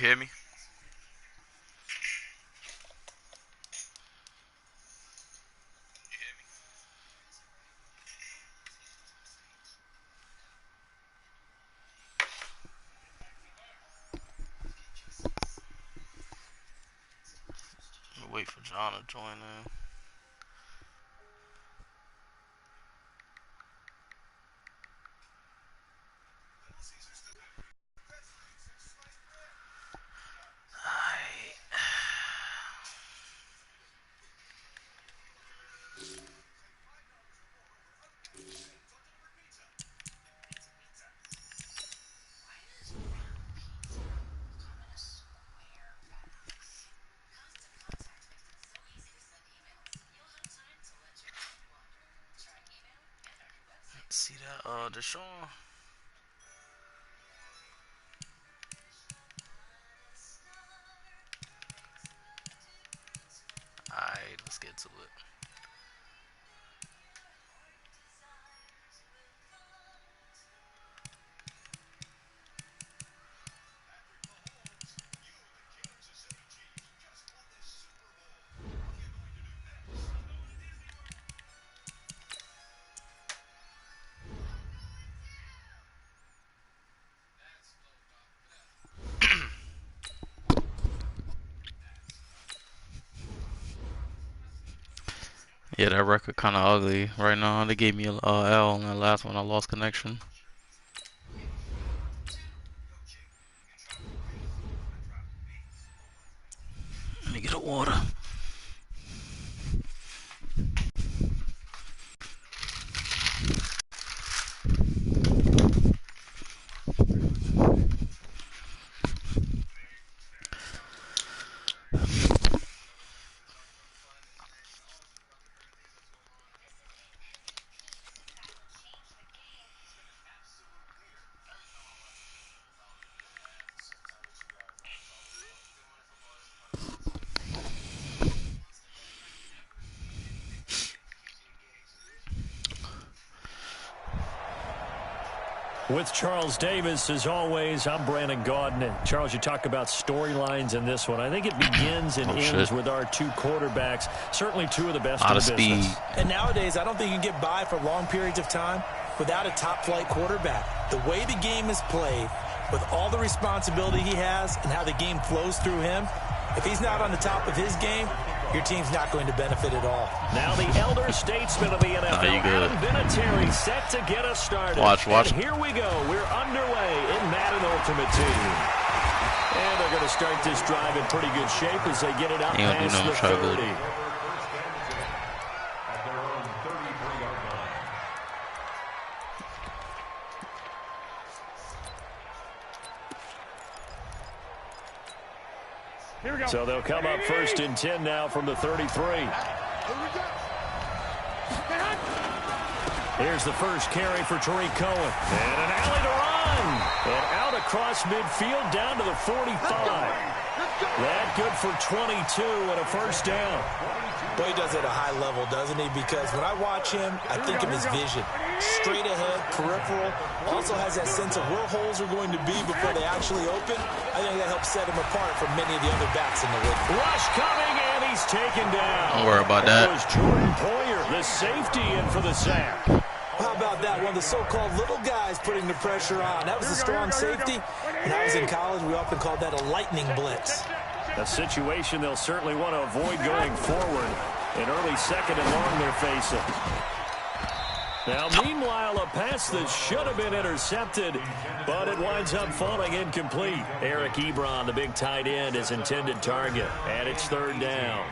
hear me? Wait for John to join in. See that, Deshaun? Alright, let's get to it. Yeah, that record kind of ugly right now. They gave me a L on that last one. I lost connection. Let me get a water. With Charles Davis, as always, I'm Brandon Gaudin. And Charles, you talk about storylines in this one. I think it begins and ends with our two quarterbacks. Certainly two of the best in the business. And nowadays, I don't think you can get by for long periods of time without a top-flight quarterback. The way the game is played, with all the responsibility he has and how the game flows through him, if he's not on the top of his game, your team's not going to benefit at all. Now the elder statesman of the NFL, Adam Vinatieri, set to get us started. Watch. And here we go. We're underway in Madden Ultimate Team. And they're going to start this drive in pretty good shape as they get it out past the 30. So they'll come up 1st and 10 now from the 33. Here's the first carry for Tariq Cohen. And an alley to run. And out across midfield down to the 45. That good for 22 and a first down. Boy, he does it at a high level, doesn't he? Because when I watch him, I think of his vision. Straight ahead, peripheral. Also has that sense of where holes are going to be before they actually open. I think that helps set him apart from many of the other backs in the league. Rush coming, and he's taken down. Don't worry about that. That was Jordan Poyer, the safety, in for the sack. How about that? One of the so-called little guys putting the pressure on. That was a strong safety. When I was in college, we often called that a lightning blitz. A situation they'll certainly want to avoid going forward. An early second and long they're facing. Now, meanwhile, a pass that should have been intercepted, but it winds up falling incomplete. Eric Ebron, the big tight end, is intended target, and it's 3rd down.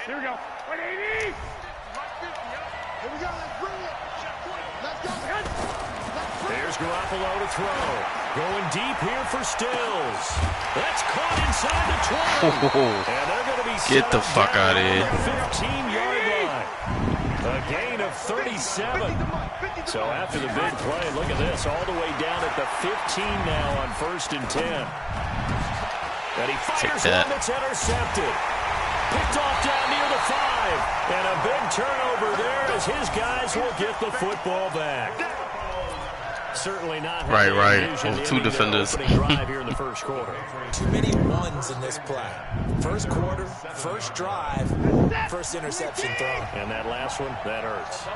Here we go. 180. Here we go. Let's bring it. Let's go. There's Garoppolo to throw. Going deep here for Stills. That's caught inside the 20. And they're going to be get the fuck out of here. 15-yard line. A gain of 37. So after the big play, look at this, all the way down at the 15 now on 1st and 10. And he fires one that's intercepted. Picked off down near the 5. And a big turnover there as his guys will get the football back. Certainly not how Right, they right. envisioned Two ending their defenders. opening drive here in the first quarter. Too many ones in this play. First quarter, first drive, first interception thrown. And that last one, that hurts.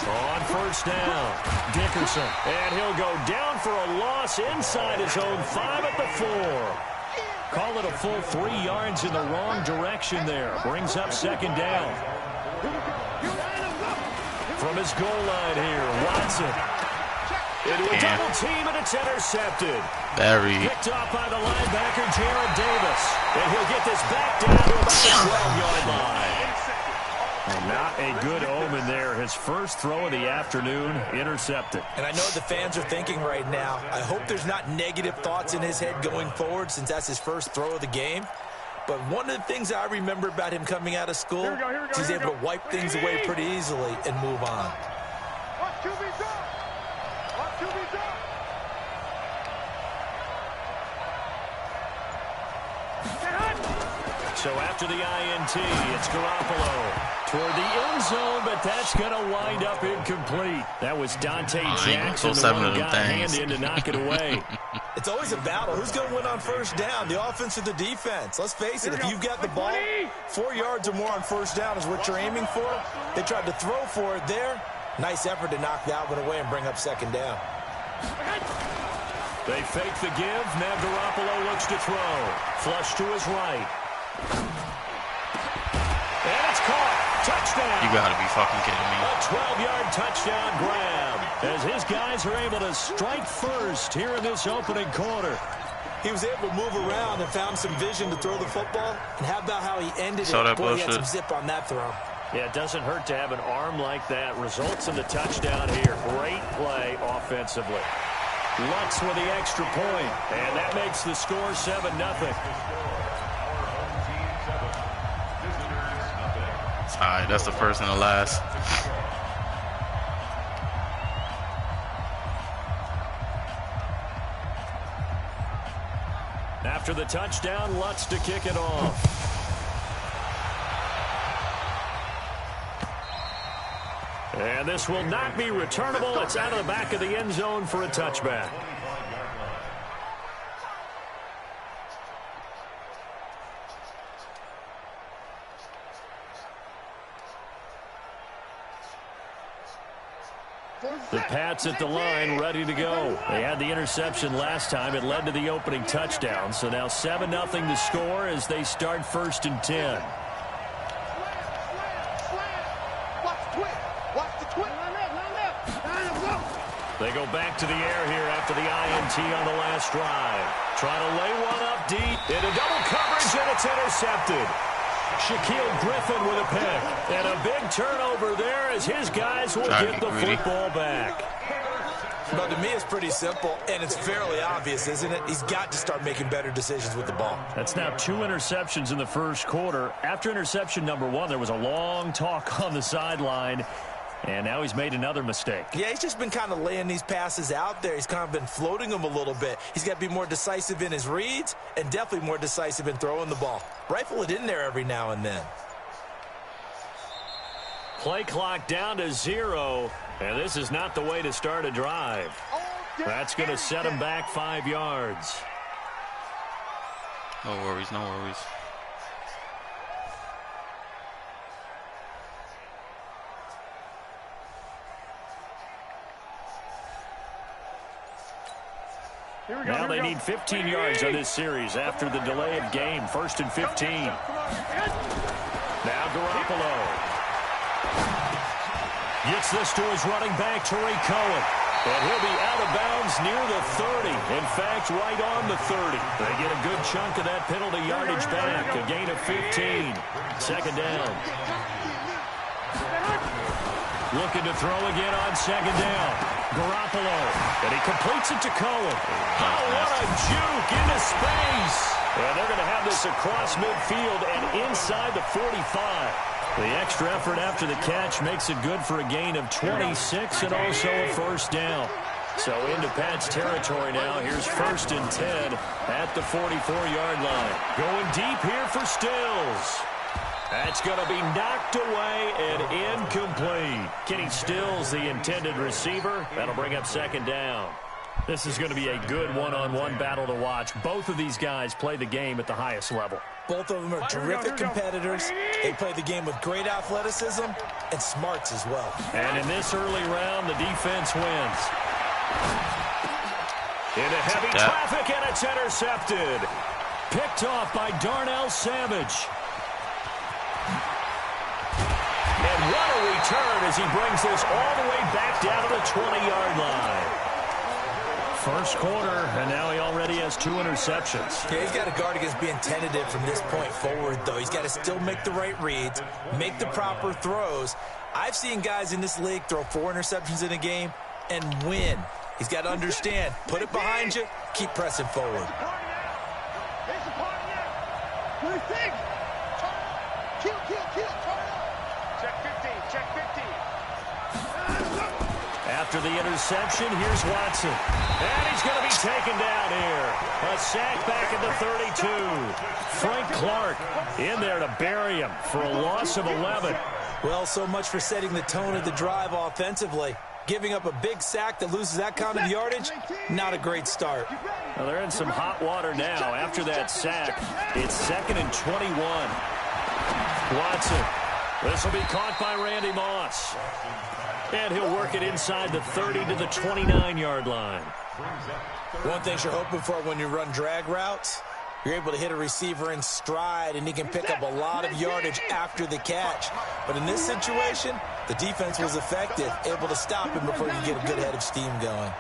On first down, Dickerson. And he'll go down for a loss inside his own 5 at the 4. Call it a full 3 yards in the wrong direction there. Brings up second down. From his goal line here, Watson. Into a double team, and it's intercepted. Picked off by the linebacker, Jared Davis. And he'll get this back down to about the 12-yard line. And not a good omen there. His first throw of the afternoon, intercepted. And I know the fans are thinking right now, I hope there's not negative thoughts in his head going forward since that's his first throw of the game. But one of the things I remember about him coming out of school is he's able to wipe things away pretty easily and move on. So after the INT, it's Garoppolo toward the end zone, but that's going to wind up incomplete. That was Dante Jackson, the one who got a hand in to knock it away. It's always a battle. Who's going to win on first down, the offense or the defense? Let's face it, if you've got the ball, 4 yards or more on first down is what you're aiming for. They tried to throw for it there. Nice effort to knock that one away and bring up second down. They fake the give. Now Garoppolo looks to throw. Flush to his right. And it's caught. Touchdown. You gotta be fucking kidding me. A 12-yard touchdown grab as his guys are able to strike first here in this opening quarter. He was able to move around and found some vision to throw the football. And how about how he ended Saw it? that Boy, he had bullshit. some zip on that throw. Yeah, it doesn't hurt to have an arm like that. Results in the touchdown here. Great play offensively. Lutz with the extra point, and that makes the score 7-0. Alright, that's the first and the last. After the touchdown, Lutz to kick it off. And this will not be returnable. It's out of the back of the end zone for a touchback. The Pats at the line, ready to go. They had the interception last time. It led to the opening touchdown. So now 7-0 to score as they start first and 10. They go back to the air here after the INT on the last drive. Trying to lay one up deep. Into double coverage, and it's intercepted. Shaquille Griffin with a pick. And a big turnover there as his guys will get the football back. But to me, it's pretty simple, and it's fairly obvious, isn't it? He's got to start making better decisions with the ball. That's now 2 interceptions in the first quarter. After interception number 1, there was a long talk on the sideline. And now he's made another mistake. Yeah, he's just been kind of laying these passes out there. He's kind of been floating them a little bit. He's got to be more decisive in his reads and definitely more decisive in throwing the ball. Rifle it in there every now and then. Play clock down to 0. And this is not the way to start a drive. That's going to set him back 5 yards. No worries, no worries. Now they need 15 yards on this series after the delay of game. 1st and 15. Now Garoppolo gets this to his running back, Tariq Cohen. And he'll be out of bounds near the 30. In fact, right on the 30. They get a good chunk of that penalty yardage back. A gain of 15. Second down. Looking to throw again on second down. Garoppolo. And he completes it to Cohen. Oh, what a juke into space. And they're going to have this across midfield and inside the 45. The extra effort after the catch makes it good for a gain of 26 and also a first down. So into Pat's territory now. Here's 1st and 10 at the 44-yard line. Going deep here for Stills. That's going to be knocked away and incomplete. Kenny Stills, the intended receiver. That'll bring up 2nd down. This is going to be a good one-on-one battle to watch. Both of these guys play the game at the highest level. Both of them are terrific competitors. They play the game with great athleticism and smarts as well. And in this early round, the defense wins. Into heavy traffic, and it's intercepted. Picked off by Darnell Savage. And what a return as he brings this all the way back down to the 20-yard line. First quarter, and now he already has 2 interceptions. Yeah, he's got to guard against being tentative from this point forward, though. He's got to still make the right reads, make the proper throws. I've seen guys in this league throw 4 interceptions in a game and win. He's got to understand, put it behind you, keep pressing forward. After the interception, here's Watson. And he's going to be taken down here. A sack back at the 32. Frank Clark in there to bury him for a loss of 11. Well, so much for setting the tone of the drive offensively. Giving up a big sack that loses that kind of yardage, not a great start. Well, they're in some hot water now. After that sack, it's 2nd and 21. Watson. This will be caught by Randy Moss. And he'll work it inside the 30 to the 29-yard line. One thing you're hoping for when you run drag routes, you're able to hit a receiver in stride, and he can pick up a lot of yardage after the catch. But in this situation, the defense was effective, able to stop him before you get a good head of steam going.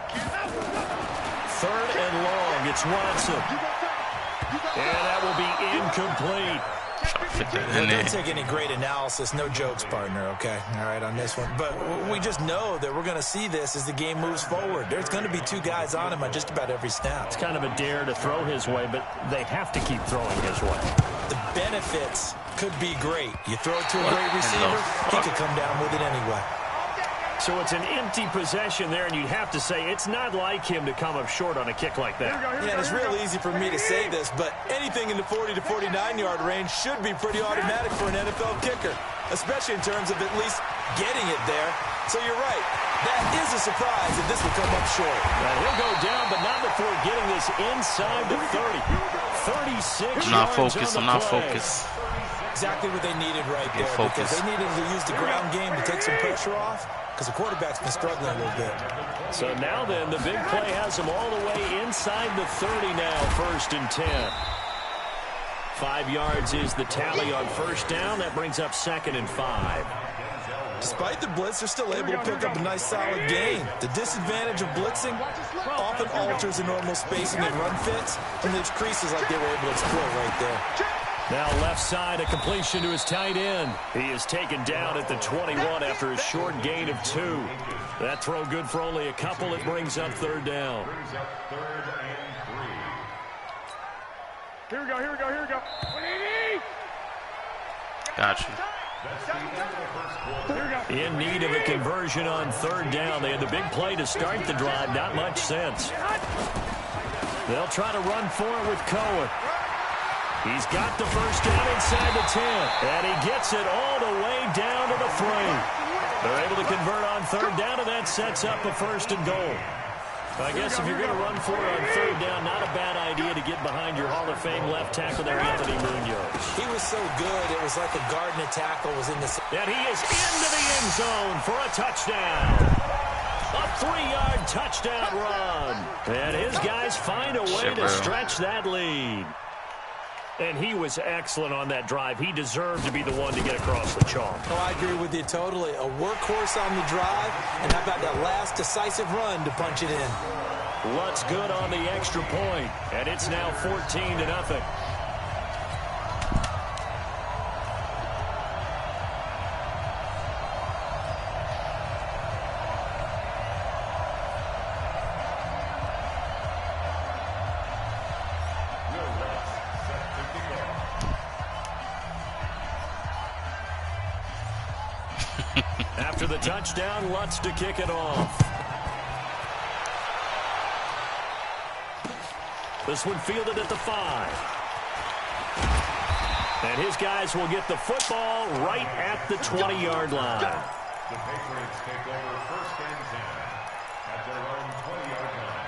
3rd and long, it's Watson. And that will be incomplete. It doesn't take any great analysis. No jokes, partner, okay? All right, on this one. But we just know that we're going to see this as the game moves forward. There's going to be 2 guys on him on just about every snap. It's kind of a dare to throw his way, but they have to keep throwing his way. The benefits could be great. You throw it to a great receiver, he could come down with it anyway. So it's an empty possession there, and you'd have to say it's not like him to come up short on a kick like that. Yeah, and it's real easy for me to say this, but anything in the 40 to 49-yard range should be pretty automatic for an NFL kicker, especially in terms of at least getting it there. So you're right. That is a surprise if this will come up short. Now he'll go down, but not before getting this inside the 30. 36 yards. I'm not focused. Exactly what they needed right there. Because they needed to use the ground game to take some pressure off, because the quarterback's been struggling a little bit. So now then, the big play has them all the way inside the 30 now, 1st and 10. 5 yards is the tally on 1st down. That brings up 2nd and 5. Despite the blitz, they're still able to pick up a nice solid gain. The disadvantage of blitzing often alters the normal spacing and run fits, and leaves creases like they were able to exploit right there. Now left side, a completion to his tight end. He is taken down at the 21 after a short gain of 2. That throw good for only a couple. It brings up 3rd down. Here we go, here we go, here we go. Gotcha. In need of a conversion on 3rd down. They had the big play to start the drive. Not much sense. They'll try to run for it with Cohen. He's got the 1st down inside the 10. And he gets it all the way down to the 3. They're able to convert on 3rd down, and that sets up a 1st and goal. I guess if you're going to run for it on 3rd down, not a bad idea to get behind your Hall of Fame left tackle there, Anthony Munoz. He was so good, it was like a Gardner tackle was in the... And he is into the end zone for a touchdown. A 3-yard touchdown run. And his guys find a way to stretch that lead. And he was excellent on that drive. He deserved to be the one to get across the chalk. Oh, I agree with you totally. A workhorse on the drive, and how about that last decisive run to punch it in? Lutz good on the extra point, and it's now 14-0. After the touchdown, Lutz to kick it off. This one fielded at the 5. And his guys will get the football right at the 20-yard line. The Patriots take over first and 10 at their own 20-yard line.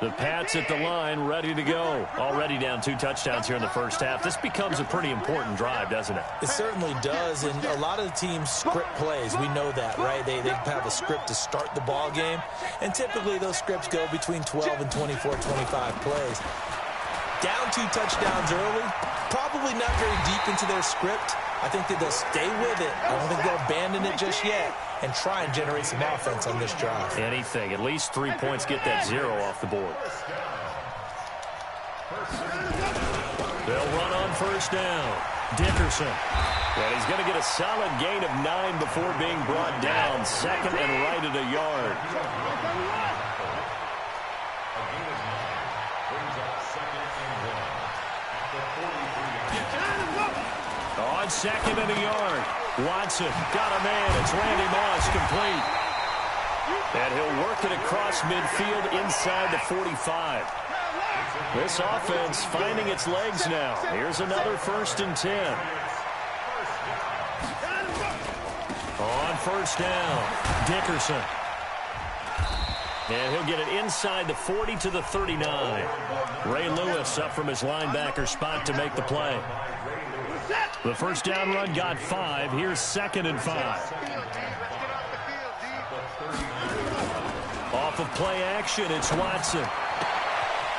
The Pats at the line, ready to go. Already down 2 touchdowns here in the first half. This becomes a pretty important drive, doesn't it? It certainly does, and a lot of the teams script plays. We know that, right? They have a script to start the ball game, and typically those scripts go between 12 and 24, 25 plays. Down 2 touchdowns early, probably not very deep into their script. I think that they'll stay with it. I don't think they'll abandon it just yet and try and generate some offense on this drive. Anything. At least 3 points, get that 0 off the board. They'll run on first down. Dickerson. And he's going to get a solid gain of 9 before being brought down. Second and right at a yard. On second and a yard. Watson got a man. It's Randy Moss complete. And he'll work it across midfield inside the 45. This offense finding its legs now. Here's another first and 10. On first down, Dickerson. And he'll get it inside the 40 to the 39. Ray Lewis up from his linebacker spot to make the play. The first down run got 5. Here's second and 5. Off of play action, it's Watson.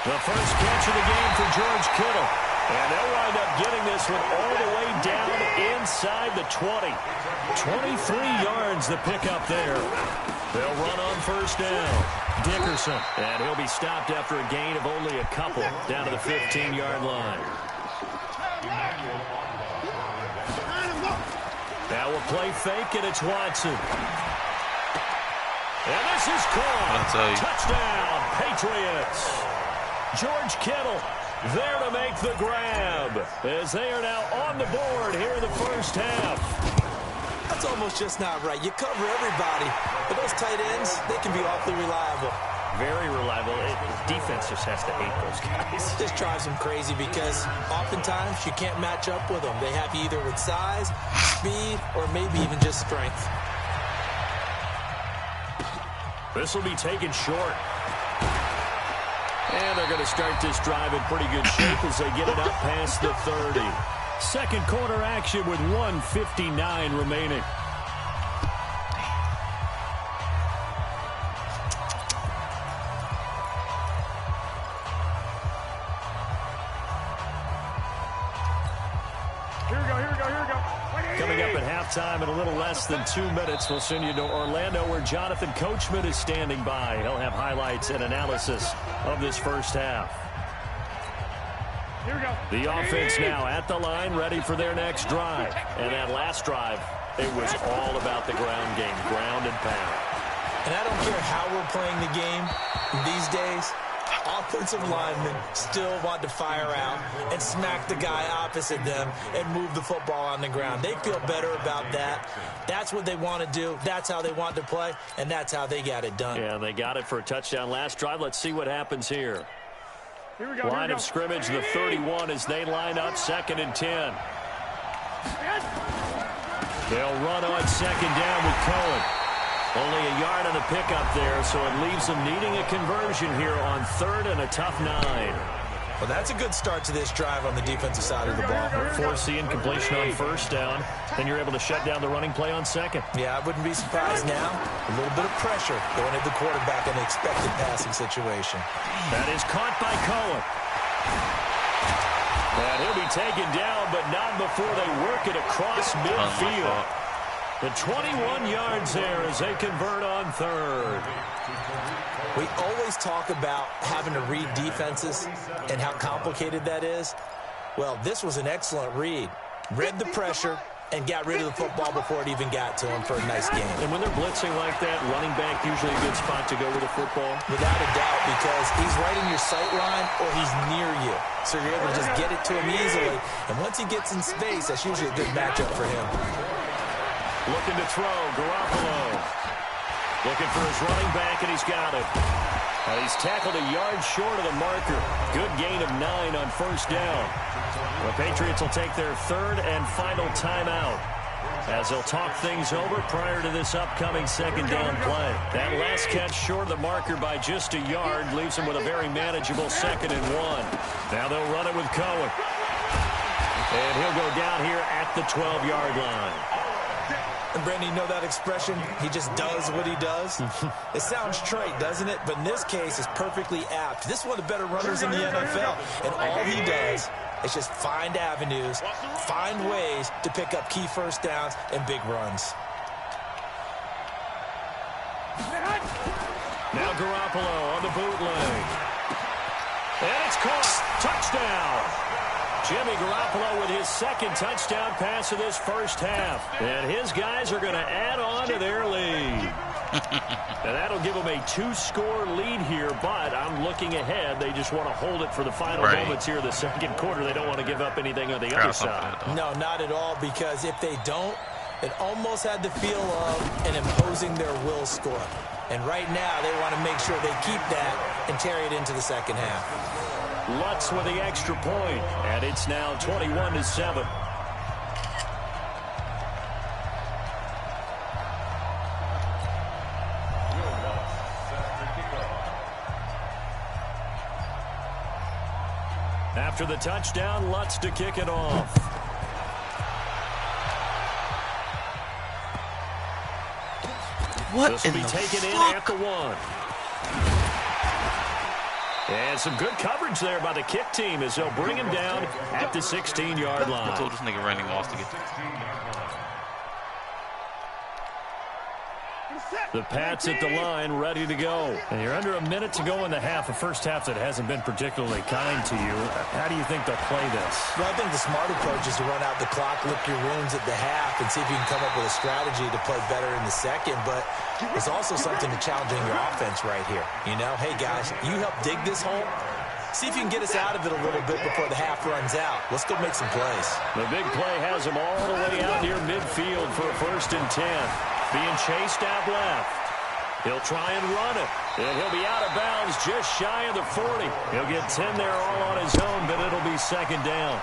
The first catch of the game for George Kittle. And they'll wind up getting this one all the way down inside the 20. 23 yards the pickup there. They'll run on first down. Dickerson. And he'll be stopped after a gain of only a couple down to the 15-yard line. Now we'll play fake, and it's Watson. And this is caught. Touchdown, Patriots. George Kittle there to make the grab as they are now on the board here in the first half. That's almost just not right. You cover everybody, but those tight ends, they can be awfully reliable. Very reliable. Defense just has to hate those guys. This drives them crazy because oftentimes you can't match up with them. They have you either with size, speed, or maybe even just strength. This will be taken short. And they're going to start this drive in pretty good shape as they get it up past the 30. Second quarter action with 1:59 remaining. Coming up at halftime in a little less than 2 minutes, we'll send you to Orlando where Jonathan Coachman is standing by. He'll have highlights and analysis of this first half. Here we go. The offense now at the line, ready for their next drive. And that last drive, it was all about the ground game, ground and pound. And I don't care how we're playing the game these days, offensive linemen still want to fire out and smack the guy opposite them and move the football on the ground. They feel better about that. That's what they want to do. That's how they want to play, and that's how they got it done. Yeah, they got it for a touchdown last drive. Let's see what happens here. Here we go. Line of scrimmage, the 31 as they line up, second and 10. They'll run on second down with Cohen. Only a yard on the pickup there, so it leaves them needing a conversion here on third and a tough 9. Well, that's a good start to this drive on the defensive side of the ball. Force the incompletion on first down, then you're able to shut down the running play on second. Yeah, I wouldn't be surprised now. A little bit of pressure going at the quarterback in the expected passing situation. That is caught by Cohen. And he'll be taken down, but not before they work it across midfield. The 21 yards there as they convert on third. We always talk about having to read defenses and how complicated that is. Well, this was an excellent read. Read the pressure and got rid of the football before it even got to him for a nice game. And when they're blitzing like that, running back usually a good spot to go with the football? Without a doubt, because he's right in your sight line or he's near you. So you're able to just get it to him easily. And once he gets in space, that's usually a good matchup for him. Looking to throw, Garoppolo. Looking for his running back, and he's got it. He's tackled a yard short of the marker. Good gain of 9 on first down. The Patriots will take their third and final timeout as they'll talk things over prior to this upcoming second down play. That last catch short of the marker by just a yard leaves him with a very manageable 2nd and 1. Now they'll run it with Cohen. And he'll go down here at the 12-yard line. And Brandon, you know that expression? He just does what he does. It sounds trite, doesn't it? But in this case, it's perfectly apt. This is one of the better runners in the NFL. And all he does is just find avenues, find ways to pick up key first downs and big runs. Now Garoppolo on the bootleg. And it's caught. Touchdown. Jimmy Garoppolo with his 2nd touchdown pass of this first half. And his guys are going to add on to their lead. And that'll give them a 2-score lead here, but I'm looking ahead. They just want to hold it for the final moments here of the second quarter. They don't want to give up anything on the other side. No, not at all, because if they don't, it almost had the feel of an imposing their will score. And right now, they want to make sure they keep that and carry it into the second half. Lutz with the extra point, and it's now 21-7. After the touchdown, Lutz to kick it off. What This will be taken in at the 1. And some good coverage there by the kick team as they'll bring him down at the 16-yard line. I told this nigga Randy Moss to get. The Pats at the line, ready to go. And you're under a minute to go in the half, a first half that hasn't been particularly kind to you. How do you think they'll play this? Well, I think the smart approach is to run out the clock, lick your wounds at the half, and see if you can come up with a strategy to play better in the second. But there's also something to challenging your offense right here. You know, hey, guys, you help dig this hole. See if you can get us out of it a little bit before the half runs out. Let's go make some plays. The big play has them all the way out near midfield for a 1st and 10. Being chased out left. He'll try and run it. And he'll be out of bounds just shy of the 40. He'll get 10 there all on his own, but it'll be 2nd down.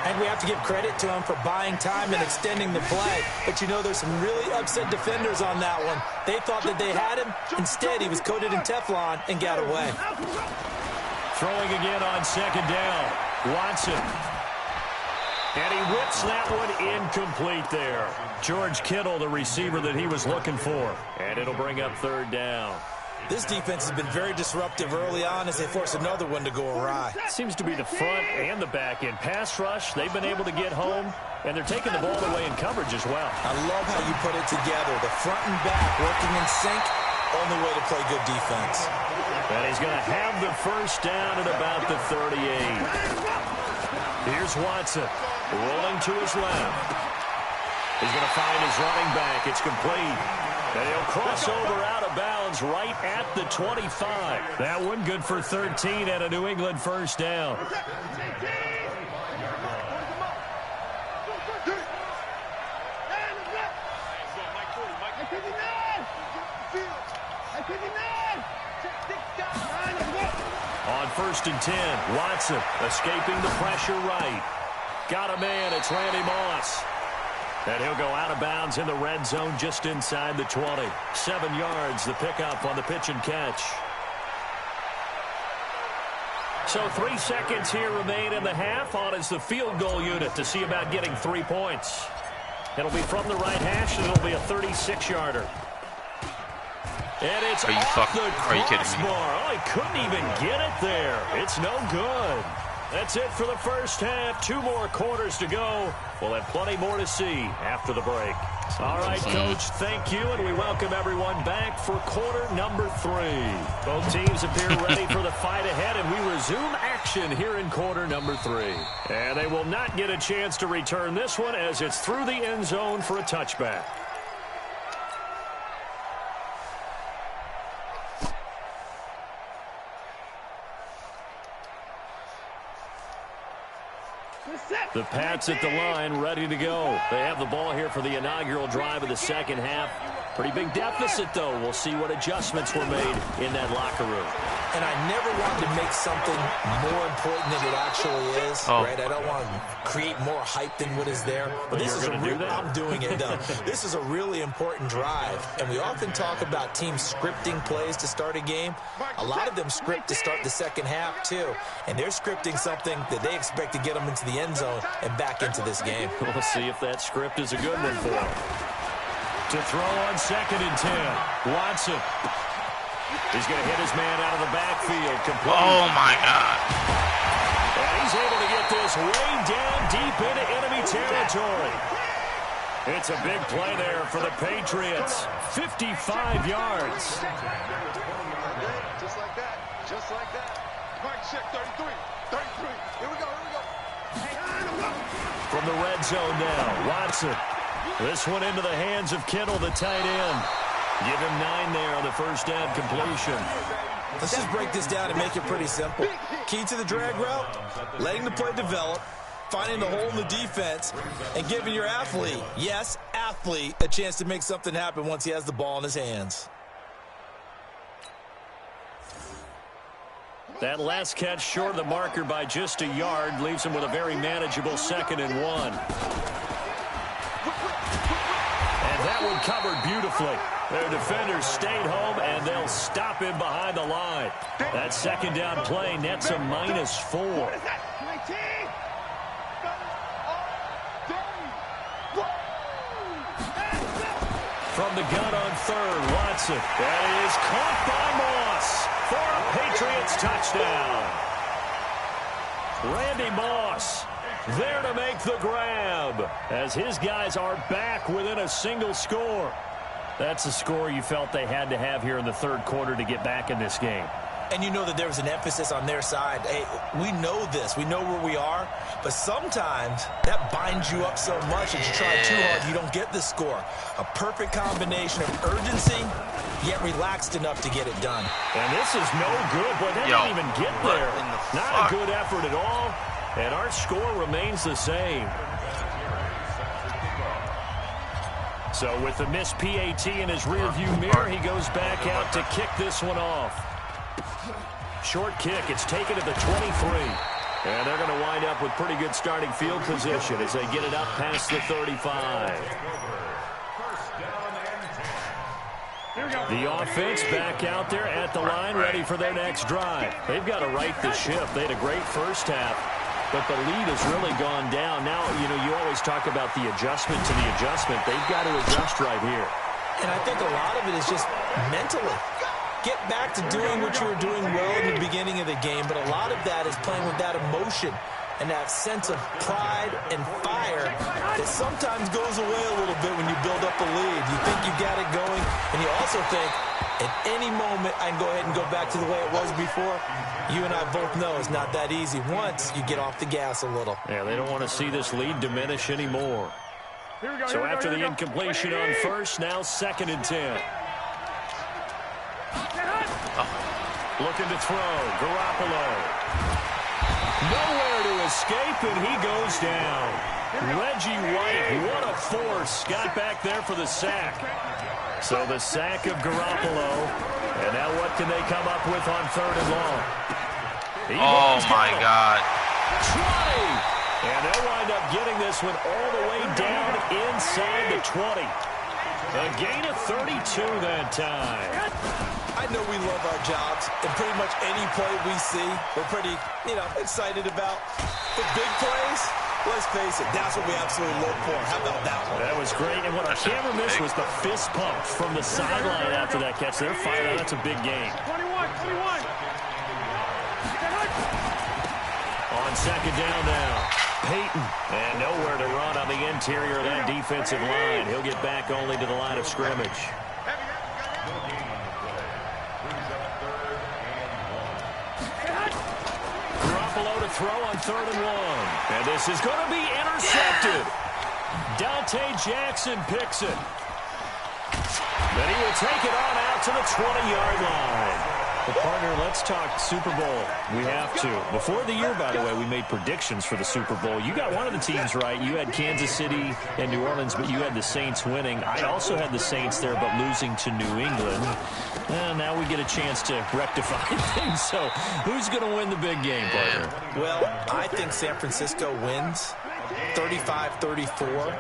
And we have to give credit to him for buying time and extending the play. But you know, there's some really upset defenders on that one. They thought that they had him. Instead, he was coated in Teflon and got away. Throwing again on 2nd down. Watson. And he whips that one incomplete there. George Kittle, the receiver that he was looking for. And it'll bring up 3rd down. This defense has been very disruptive early on as they force another one to go awry. Seems to be the front and the back end. Pass rush, they've been able to get home, and they're taking the ball away in coverage as well. I love how you put it together. The front and back working in sync, only way to play good defense. And he's going to have the 1st down at about the 38. Here's Watson, rolling to his left. He's going to find his running back. It's complete. And he'll cross over out of bounds right at the 25. That one good for 13 and a New England 1st down. On 1st and 10, Watson escaping the pressure right. Got a man, it's Randy Moss. And he'll go out of bounds in the red zone just inside the 20. 7 yards, the pickup on the pitch and catch. So 3 seconds here remain in the half. On is the field goal unit to see about getting 3 points. It'll be from the right hash, and it'll be a 36-yarder. And it's off the crossbar. Oh, he couldn't even get it there. It's no good. That's it for the first half. 2 more quarters to go. We'll have plenty more to see after the break. All right, Coach, thank you, and we welcome everyone back for quarter number 3. Both teams appear ready for the fight ahead, and we resume action here in quarter number 3. And they will not get a chance to return this one as it's through the end zone for a touchback. The Pats at the line, ready to go. They have the ball here for the inaugural drive of the second half. Pretty big deficit, though. We'll see what adjustments were made in that locker room. And I never wanted to make something more important than it actually is, right? I don't want to create more hype than what is there. But this is I'm doing it, though. This is a really important drive. And we often talk about teams scripting plays to start a game. A lot of them script to start the second half, too. And they're scripting something that they expect to get them into the end zone and back into this game. We'll see if that script is a good one for them. To throw on 2nd and 10. Watson. He's going to hit his man out of the backfield. Complete. Oh, my God. And he's able to get this way down deep into enemy territory. It's a big play there for the Patriots. 55 yards. Just like that. Just like that. Mike check 33. 33. Here we go. From the red zone now, Watson. This one into the hands of Kittle, the tight end. Give him 9 there on the first down completion. Let's just break this down and make it pretty simple. Key to the drag route, letting the play develop, finding the hole in the defense, and giving your athlete, yes, athlete, a chance to make something happen once he has the ball in his hands. That last catch short of the marker by just a yard leaves him with a very manageable 2nd and 1. And that one covered beautifully. Their defenders stayed home, and they'll stop him behind the line. That second down play nets a -4. From the gun on 3rd, Watson. That is caught by Moss for a Patriots touchdown. Randy Moss there to make the grab as his guys are back within a single score. That's a score you felt they had to have here in the 3rd quarter to get back in this game. And you know that there was an emphasis on their side. Hey, we know this. We know where we are. But sometimes that binds you up so much that you try too hard, you don't get the score. A perfect combination of urgency, yet relaxed enough to get it done. And this is no good, but they didn't even get there. Not a good effort at all. And our score remains the same. So with the missed PAT in his rearview mirror, he goes back out to kick this one off. Short kick. It's taken to the 23. And they're going to wind up with pretty good starting field position as they get it up past the 35. The offense back out there at the line, ready for their next drive. They've got to right the ship. They had a great first half, but the lead has really gone down. Now, you know, you always talk about the adjustment to the adjustment. They've got to adjust right here. And I think a lot of it is just mentally. Get back to doing what you were doing well in the beginning of the game, but a lot of that is playing with that emotion and that sense of pride and fire that sometimes goes away a little bit when you build up a lead. You think you got it going, and you also think at any moment I can go ahead and go back to the way it was before. You and I both know it's not that easy once you get off the gas a little. Yeah, they don't want to see this lead diminish anymore. So after the incompletion on first, now 2nd and 10. Looking to throw, Garoppolo. Nowhere to escape, and he goes down. Reggie White, what a force. Got back there for the sack. So the sack of Garoppolo. And now what can they come up with on 3rd and long? Oh, my God. 20. And they'll wind up getting this one all the way down inside the 20. A gain of 32 that time. I know we love our jobs, and pretty much any play we see, we're pretty, excited about. The big plays, let's face it, that's what we absolutely look for. How about that one? That was great, and what our camera missed was the fist pump from the sideline after that catch. They're fired out. That's a big gain. 21. On 2nd down now, Peyton, and nowhere to run on the interior of that defensive line. He'll get back only to the line of scrimmage. Garoppolo to throw on 3rd and 1. And this is going to be intercepted. Dante Jackson picks it. Then he will take it on out to the 20-yard line. Well, partner, let's talk Super Bowl. We have to. Before the year, by the way, we made predictions for the Super Bowl. You got one of the teams right. You had Kansas City and New Orleans, but you had the Saints winning. I also had the Saints there, but losing to New England. And now we get a chance to rectify things. So who's going to win the big game, partner? Well, I think San Francisco wins 35-34.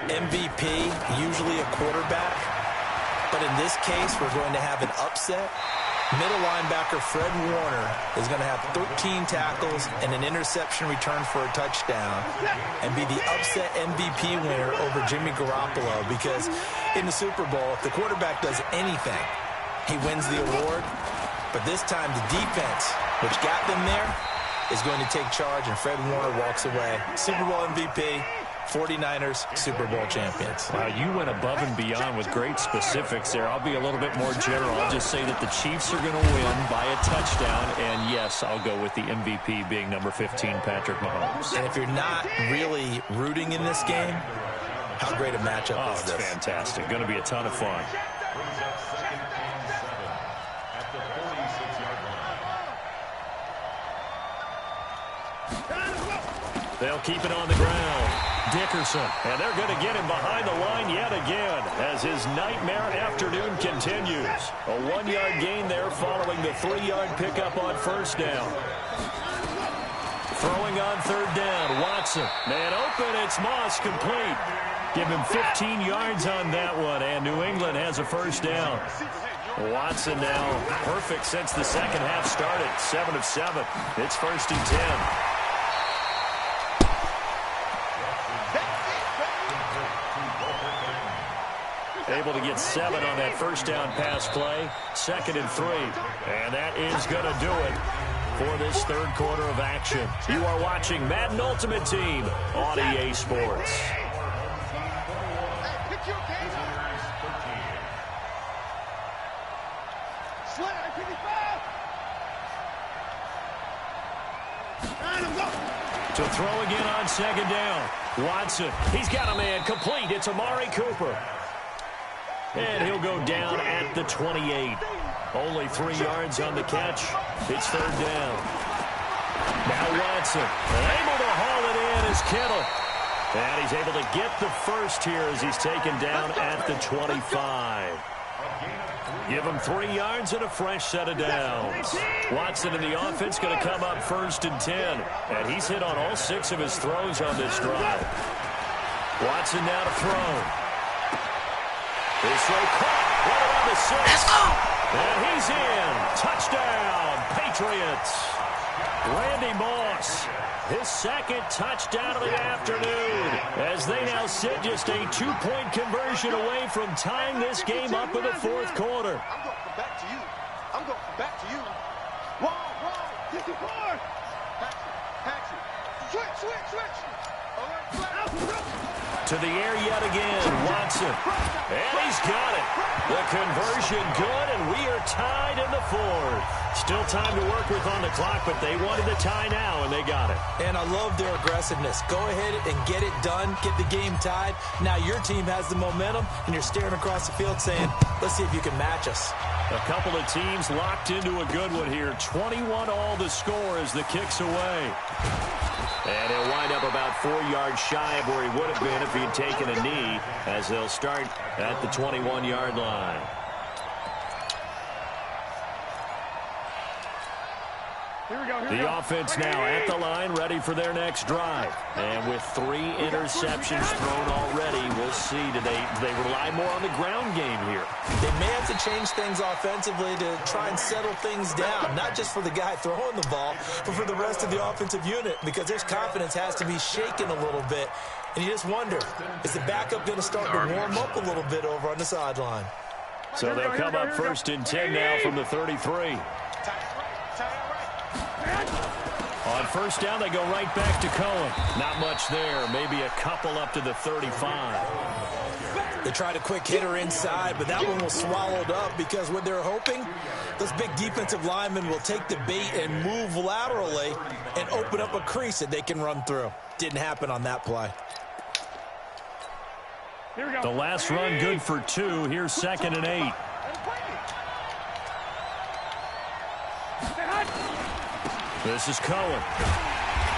MVP, usually a quarterback. But in this case, we're going to have an upset. Middle linebacker Fred Warner is going to have 13 tackles and an interception return for a touchdown and be the upset MVP winner over Jimmy Garoppolo, because in the Super Bowl, if the quarterback does anything, he wins the award. But this time, the defense, which got them there, is going to take charge, and Fred Warner walks away. Super Bowl MVP. 49ers Super Bowl champions. Wow, you went above and beyond with great specifics there. I'll be a little bit more general. I'll just say that the Chiefs are going to win by a touchdown. And, yes, I'll go with the MVP being number 15, Patrick Mahomes. And if you're not really rooting in this game, how great a matchup is this? It's fantastic. Going to be a ton of fun. They'll keep it on the ground. Dickerson, and they're going to get him behind the line yet again as his nightmare afternoon continues. A 1-yard gain there following the 3-yard pickup on first down. Throwing on third down, Watson. Man open, it's Moss, complete. Give him 15 yards on that one, and New England has a first down. Watson now perfect since the second half started. 7 of 7. It's 1st and 10. Able to get 7 on that first down pass play. 2nd and 3. And that is going to do it for this third quarter of action. You are watching Madden Ultimate Team on EA Sports. To throw again on 2nd down. Watson, he's got a man complete. It's Amari Cooper. And he'll go down at the 28. Only 3 yards on the catch. It's 3rd down. Now Watson, able to haul it in is Kittle. And he's able to get the first here as he's taken down at the 25. Give him 3 yards and a fresh set of downs. Watson in the offense going to come up 1st and 10. And he's hit on all 6 of his throws on this drive. Watson now to throw. This throw caught right around the 6. Let's go! And he's in. Touchdown, Patriots. Randy Moss, his 2nd touchdown of the afternoon, as they now sit just a 2-point conversion away from tying this game up in the 4th quarter. I'm going from back to you. I'm going from back to you. Wrong. Get the board. Paxi. Switch. All right, flat. To the air yet again, Watson. And he's got it. The conversion good, and we are tied in the 4th. Still time to work with on the clock, but they wanted the tie now, and they got it. And I love their aggressiveness. Go ahead and get it done. Get the game tied. Now your team has the momentum, and you're staring across the field saying, let's see if you can match us. A couple of teams locked into a good one here. 21 all the score as the kick's away. And he'll wind up about 4 yards shy of where he would have been if he had taken a knee, as they'll start at the 21-yard line. The offense now at the line, ready for their next drive. And with 3 interceptions thrown already, we'll see. Do they rely more on the ground game here? They may have to change things offensively to try and settle things down, not just for the guy throwing the ball, but for the rest of the offensive unit, because their confidence has to be shaken a little bit. And you just wonder, is the backup going to start to warm up a little bit over on the sideline? So they'll come up 1st and 10 now from the 33. On first down, they go right back to Cohen. Not much there. Maybe a couple up to the 35. They tried a quick hitter inside, but that one was swallowed up because what they're hoping, those big defensive linemen will take the bait and move laterally and open up a crease that they can run through. Didn't happen on that play. The last run good for 2. Here's 2nd and 8. This is Cohen.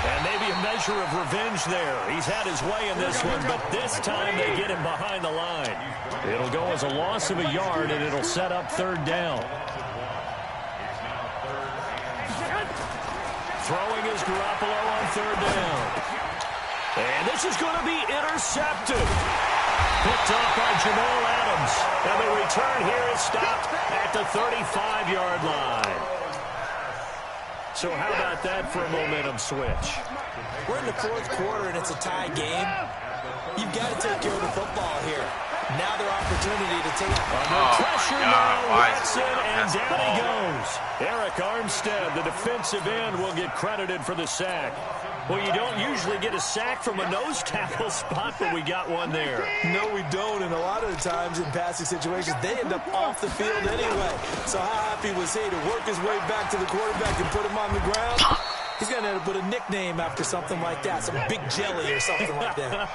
And maybe a measure of revenge there. He's had his way in this one, but this time they get him behind the line. It'll go as a loss of a yard, and it'll set up third down. Throwing is Garoppolo on third down. And this is going to be intercepted. Picked off by Jamal Adams. And the return here is stopped at the 35-yard line. So how about that for a momentum switch? We're in the fourth quarter, and it's a tie game. You've got to take care of the football here. Now their opportunity to take under pressure now, Watson, and down he goes. Eric Armstead, the defensive end, will get credited for the sack. Well, you don't usually get a sack from a nose tackle spot, but we got one there. No, we don't, and a lot of the times in passing situations, they end up off the field anyway. So how happy was he to work his way back to the quarterback and put him on the ground? He's going to end up with a nickname after something like that, some big jelly or something like that.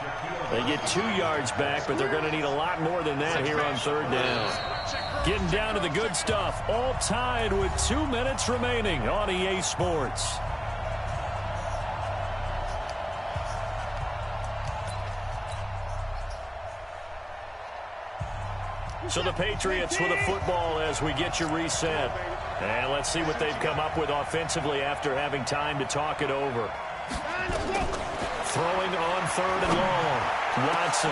They get 2 yards back, but they're going to need a lot more than that here on third down. Getting down to the good stuff, all tied with 2 minutes remaining on EA Sports. So the Patriots with a football as we get you reset. And let's see what they've come up with offensively after having time to talk it over. Throwing on third and long. Watson.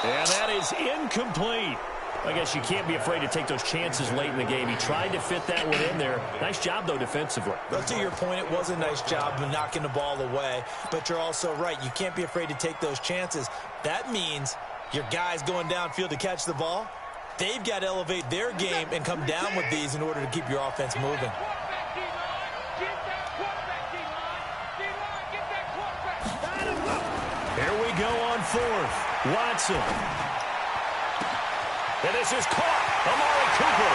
And that is incomplete. I guess you can't be afraid to take those chances late in the game. He tried to fit that one in there. Nice job, though, defensively. Well, to your point, it was a nice job of knocking the ball away. But you're also right. You can't be afraid to take those chances. That means your guys going downfield to catch the ball, they've got to elevate their game and come down with these in order to keep your offense moving. Here we go on fourth. Watson. And this is caught. Amari Cooper.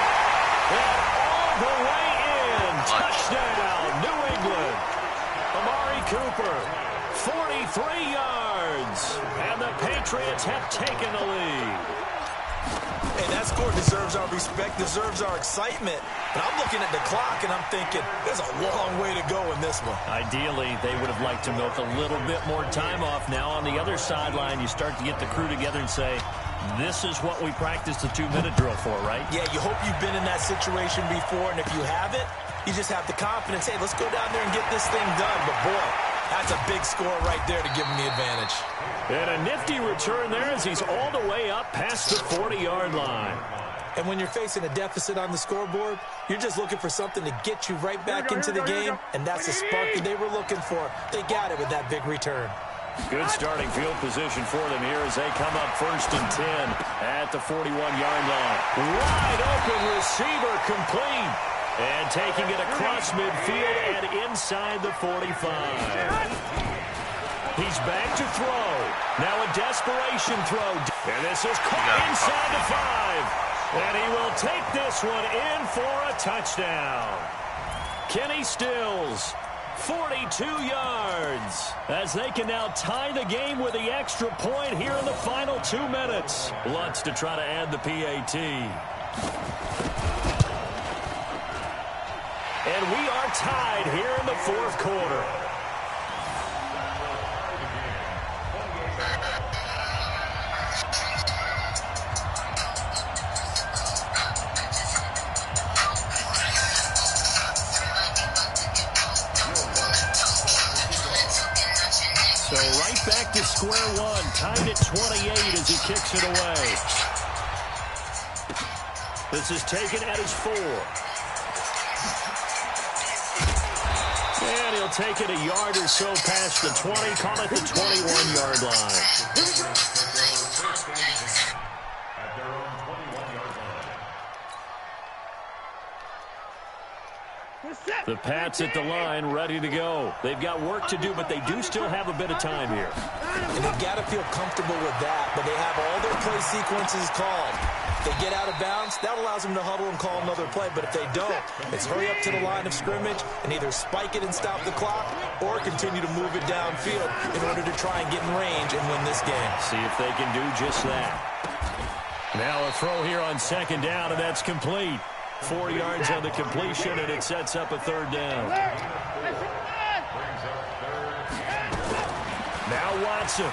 And all the way in. Touchdown, New England. Amari Cooper. 43 yards. And the Patriots have taken the lead. Hey, that score deserves our respect, deserves our excitement. But I'm looking at the clock, and I'm thinking there's a long way to go in this one. Ideally, they would have liked to milk a little bit more time off. Now on the other sideline, you start to get the crew together and say, this is what we practiced the 2-minute drill for, right? Yeah, you hope you've been in that situation before, and if you haven't, you just have the confidence, hey, let's go down there and get this thing done. But, boy, that's a big score right there to give them the advantage. And a nifty return there as he's all the way up past the 40-yard line. And when you're facing a deficit on the scoreboard, you're just looking for something to get you right back into the game, and that's the spark that they were looking for. They got it with that big return. Good starting field position for them here as they come up 1st and 10 at the 41-yard line. Wide open receiver complete. And taking it across midfield and inside the 45. He's back to throw. Now a desperation throw. And this is caught inside the 5. And he will take this one in for a touchdown. Kenny Stills, 42 yards. As they can now tie the game with the extra point here in the final 2 minutes. Lutz to try to add the PAT. And we are tied here in the fourth quarter. So right back to square one, tied at 28 as he kicks it away. This is taken at his 4. And he'll take it a yard or so past the 20, call it the 21-yard line. The Pats at the line, ready to go. They've got work to do, but they do still have a bit of time here. And they've got to feel comfortable with that, but they have all their play sequences called. If they get out of bounds, that allows them to huddle and call another play. But if they don't, it's hurry up to the line of scrimmage and either spike it and stop the clock or continue to move it downfield in order to try and get in range and win this game. See if they can do just that. Now a throw here on 2nd down, and that's complete. 4 yards on the completion, and it sets up a third down. Now Watson.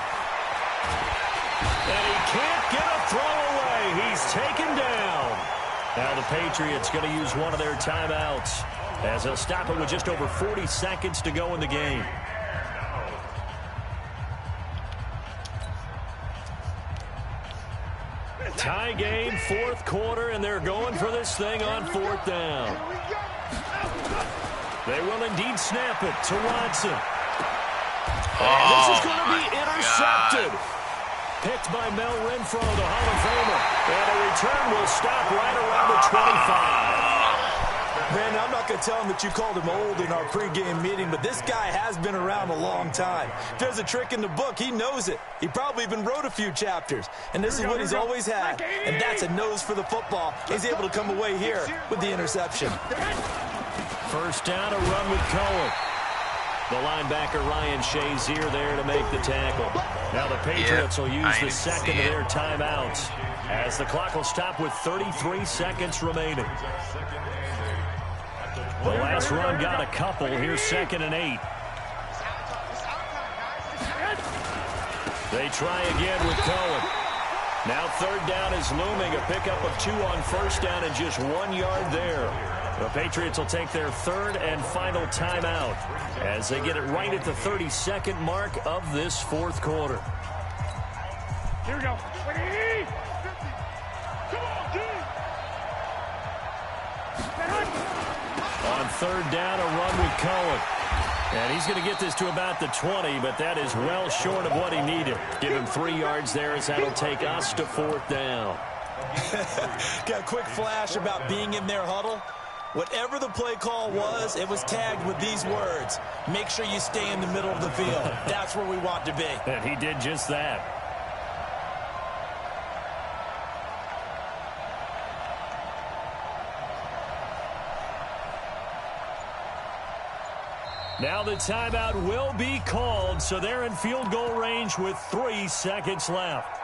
And he can't get a throw away. He's taken down. Now the Patriots going to use one of their timeouts as they'll stop it with just over 40 seconds to go in the game. Tie game, fourth quarter, and they're going for this thing on fourth down. They will indeed snap it to Watson. And this is going to be intercepted. Picked by Mel Renfro, the Hall of Famer. And a return will stop right around the 25. Brandon, I'm not going to tell him that you called him old in our pregame meeting, but this guy has been around a long time. If there's a trick in the book, he knows it. He probably even wrote a few chapters. And this is what he's always had. And that's a nose for the football. He's able to come away here with the interception. First down, a run with Cohen. The linebacker Ryan Shazier there to make the tackle. Now the Patriots will use the second of their timeouts as the clock will stop with 33 seconds remaining. The last run got a couple. Here's 2nd and 8. They try again with Cohen. Now third down is looming. A pickup of 2 on first down and just 1 yard there. The Patriots will take their third and final timeout as they get it right at the 32nd mark of this fourth quarter. Here we go. Come on, dude. On third down, a run with Cohen. And he's going to get this to about the 20, but that is well short of what he needed. Give him 3 yards there as that'll take us to fourth down. Got a quick flash about being in their huddle. Whatever the play call was, it was tagged with these words. Make sure you stay in the middle of the field. That's where we want to be. And he did just that. Now the timeout will be called, so they're in field goal range with 3 seconds left.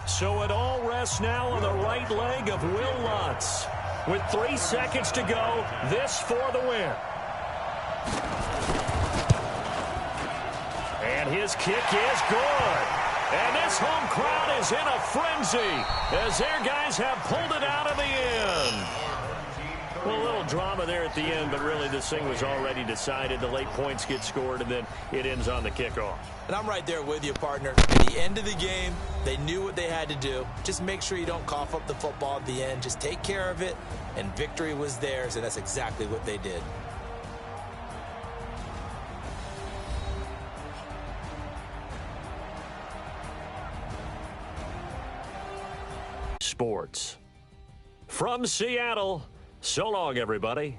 So it all rests now on the right leg of Will Lutz. With 3 seconds to go, this for the win. And his kick is good. And this home crowd is in a frenzy as their guys have pulled it out of the end. Well, a little drama there at the end, but really this thing was already decided. The late points get scored, and then it ends on the kickoff. And I'm right there with you, partner. At the end of the game, they knew what they had to do. Just make sure you don't cough up the football at the end. Just take care of it, and victory was theirs, and that's exactly what they did. Sports. From Seattle, so long, everybody.